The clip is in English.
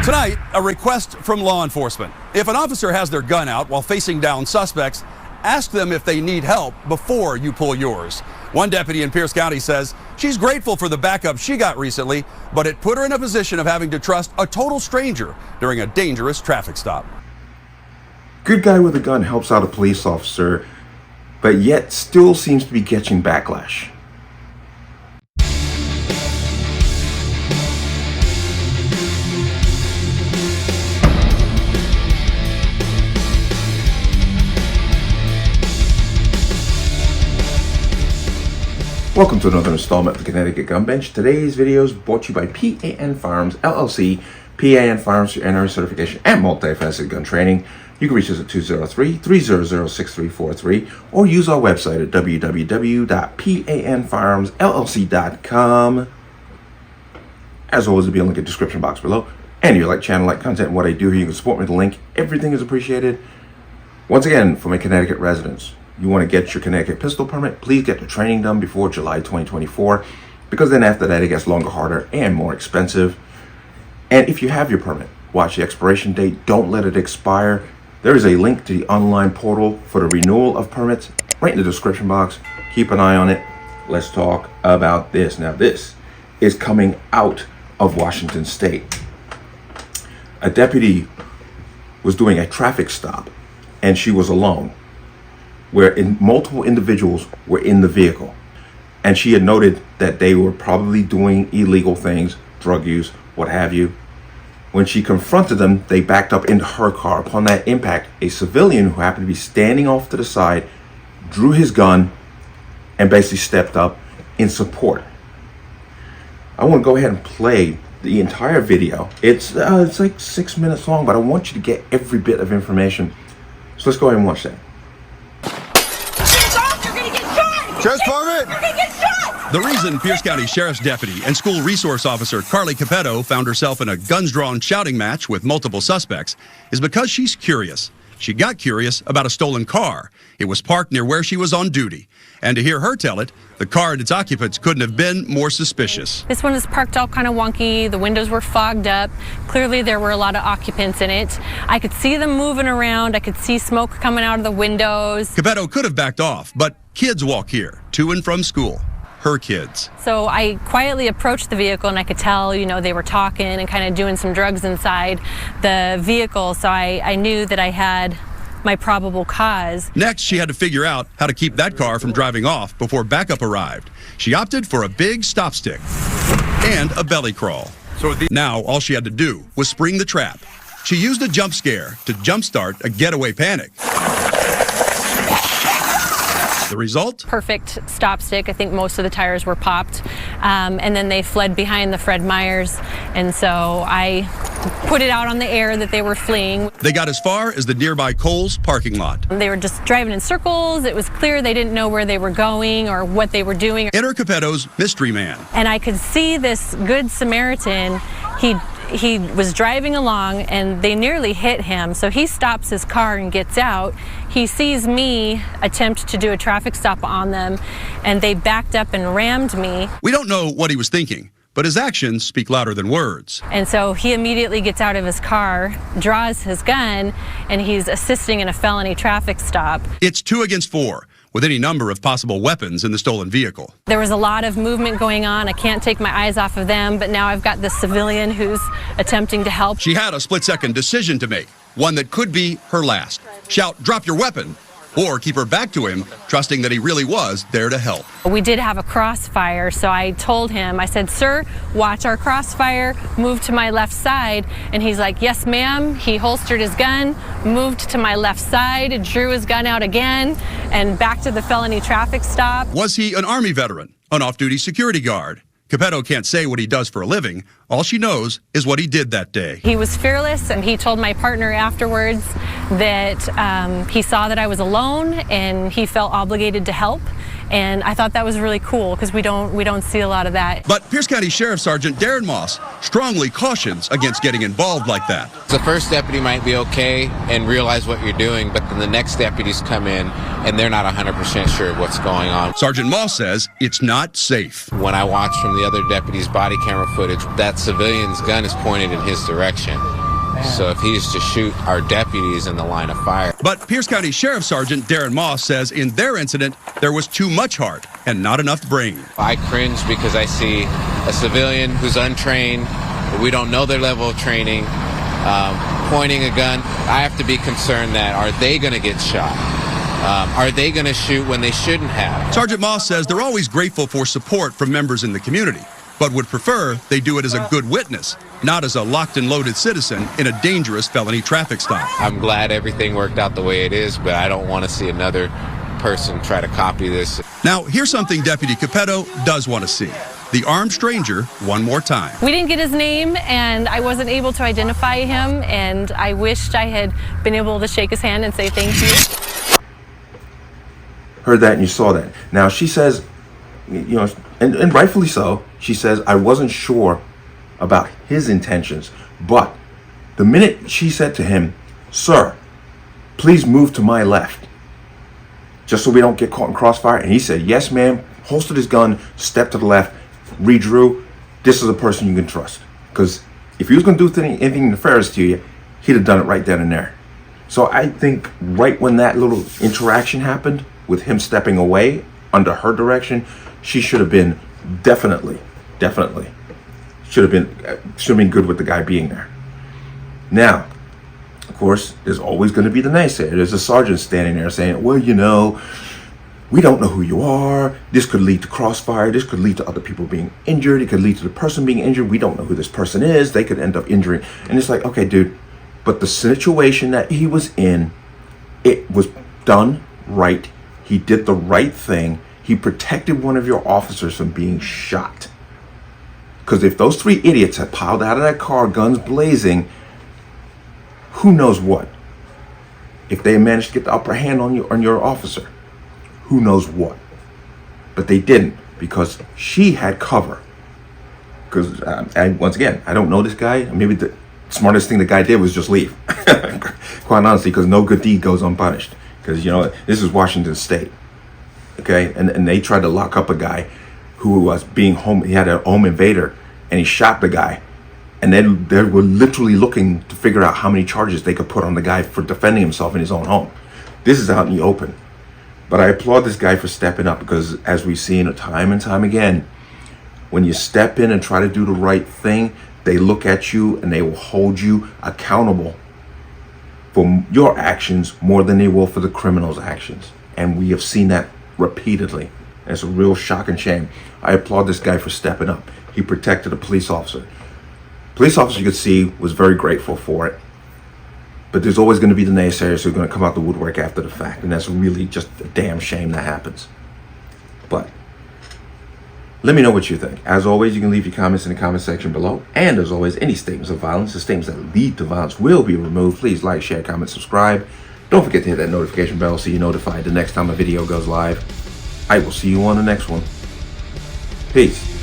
Tonight, a request from law enforcement. If an officer has their gun out while facing down suspects, ask them if they need help before you pull yours. One deputy in Pierce County says she's grateful for the backup she got recently, but it put her in a position of having to trust a total stranger during a dangerous traffic stop. Good guy with a gun helps out a police officer, but yet still seems to be catching backlash. Welcome to another installment of the Connecticut Gun Bench. Today's video is brought to you by P.A.N. Firearms, LLC. P.A.N. Firearms for NRA certification and multi-facet gun training. You can reach us at 203-300-6343 or use our website at www.panfirearmsllc.com. As always, there'll be a link in the description box below. And if you like channel, like content, and what I do here, you can support me with the link. Everything is appreciated. Once again, for my Connecticut residents, you want to get your Connecticut pistol permit, please get the training done before July 2024, because then after that it gets longer, harder, and more expensive. And if you have your permit, watch the expiration date. Don't let it expire. There is a link to the online portal for the renewal of permits right in the description box. Keep an eye on it. Let's talk about this. Now, this is coming out of Washington State. A deputy was doing a traffic stop, and she was alone, where multiple individuals were in the vehicle. And she had noted that they were probably doing illegal things, drug use, what have you. When she confronted them, they backed up into her car. Upon that impact, a civilian who happened to be standing off to the side drew his gun and basically stepped up in support. I want to go ahead and play the entire video. It's like 6 minutes long, but I want you to get every bit of information. So let's go ahead and watch that. Just permit! The reason Pierce County Sheriff's Deputy and School Resource Officer Carly Capetto found herself in a guns-drawn shouting match with multiple suspects is because she's curious. She got curious about a stolen car. It was parked near where she was on duty. And to hear her tell it, the car and its occupants couldn't have been more suspicious. This one is parked all kind of wonky. The windows were fogged up. Clearly there were a lot of occupants in it. I could see them moving around. I could see smoke coming out of the windows. Capetto could have backed off, but kids walk here to and from school. Her kids. So I quietly approached the vehicle, and I could tell, you know, they were talking and kind of doing some drugs inside the vehicle. So I knew that I had my probable cause. Next, she had to figure out how to keep that car from driving off before backup arrived. She opted for a big stop stick and a belly crawl. Now, all she had to do was spring the trap. She used a jump scare to jumpstart a getaway panic. The result? Perfect stop stick. I think most of the tires were popped. And then they fled behind the Fred Meyers. And so I put it out on the air that they were fleeing. They got as far as the nearby Kohl's parking lot. They were just driving in circles. It was clear they didn't know where they were going or what they were doing. Enter Capetto's mystery man. And I could see this Good Samaritan. He was driving along and they nearly hit him. So he stops his car and gets out. He sees me attempt to do a traffic stop on them, and they backed up and rammed me. We don't know what he was thinking, but his actions speak louder than words. And so he immediately gets out of his car, draws his gun, and he's assisting in a felony traffic stop. It's 2 against 4. With any number of possible weapons in the stolen vehicle. There was a lot of movement going on. I can't take my eyes off of them, but now I've got this civilian who's attempting to help. She had a split-second decision to make, one that could be her last. Shout, "Drop your weapon," or keep her back to him, trusting that he really was there to help. We did have a crossfire, so I told him, I said, "Sir, watch our crossfire, move to my left side." And he's like, "Yes, ma'am." He holstered his gun, moved to my left side, drew his gun out again, and back to the felony traffic stop. Was he an Army veteran, an off-duty security guard? Capetto can't say what he does for a living. All she knows is what he did that day. He was fearless, and he told my partner afterwards that he saw that I was alone and he felt obligated to help. And I thought that was really cool because we don't see a lot of that. But Pierce County Sheriff Sergeant Darren Moss strongly cautions against getting involved like that. The first deputy might be okay and realize what you're doing, but then the next deputies come in and they're not 100% sure of what's going on. Sergeant Moss says it's not safe. When I watched from the other deputy's body camera footage, that civilian's gun is pointed in his direction. So if he's to shoot our deputies in the line of fire. But Pierce County Sheriff Sergeant Darren Moss says in their incident, there was too much heart and not enough brain. I cringe because I see a civilian who's untrained, we don't know their level of training, pointing a gun. I have to be concerned that, are they going to get shot? Are they going to shoot when they shouldn't have? Sergeant Moss says they're always grateful for support from members in the community, but would prefer they do it as a good witness, not as a locked and loaded citizen in a dangerous felony traffic stop. I'm glad everything worked out the way it is, but I don't want to see another person try to copy this. Now, here's something Deputy Capetto does want to see. The armed stranger one more time. We didn't get his name, and I wasn't able to identify him, and I wished I had been able to shake his hand and say thank you. Heard that and you saw that. Now she says, you know, and rightfully so, she says, I wasn't sure about his intentions, but the minute she said to him, sir, please move to my left, just so we don't get caught in crossfire, and he said, yes ma'am, holstered his gun, stepped to the left, redrew, this is a person you can trust. Because if he was going to do anything nefarious to you, he'd have done it right then and there. So I think right when that little interaction happened, with him stepping away under her direction, she should have been definitely should have been good with the guy being there. Now, of course, there's always going to be the naysayer. There's a sergeant standing there saying, well, you know, we don't know who you are. This could lead to crossfire. This could lead to other people being injured. It could lead to the person being injured. We don't know who this person is. They could end up injuring. And it's like, okay, dude, but the situation that he was in, it was done right. He did the right thing. He protected one of your officers from being shot. Because if those three idiots had piled out of that car, guns blazing, who knows what? If they managed to get the upper hand on your officer, who knows what? But they didn't, because she had cover. Because, once again, I don't know this guy. Maybe the smartest thing the guy did was just leave. Quite honestly, because no good deed goes unpunished. Because, you know, this is Washington State, okay? And they tried to lock up a guy who was being he had a home invader, and he shot the guy. And then they were literally looking to figure out how many charges they could put on the guy for defending himself in his own home. This is out in the open. But I applaud this guy for stepping up, because as we've seen time and time again, when you step in and try to do the right thing, they look at you and they will hold you accountable for your actions more than they will for the criminal's actions. And we have seen that repeatedly. And it's a real shock and shame. I applaud this guy for stepping up. He protected a police officer. Police officer, you could see, was very grateful for it. But there's always going to be the naysayers who are going to come out the woodwork after the fact. And that's really just a damn shame that happens. But let me know what you think. As always, you can leave your comments in the comment section below. And as always, any statements of violence, the statements that lead to violence will be removed. Please like, share, comment, subscribe. Don't forget to hit that notification bell so you're notified the next time a video goes live. I will see you on the next one. Peace.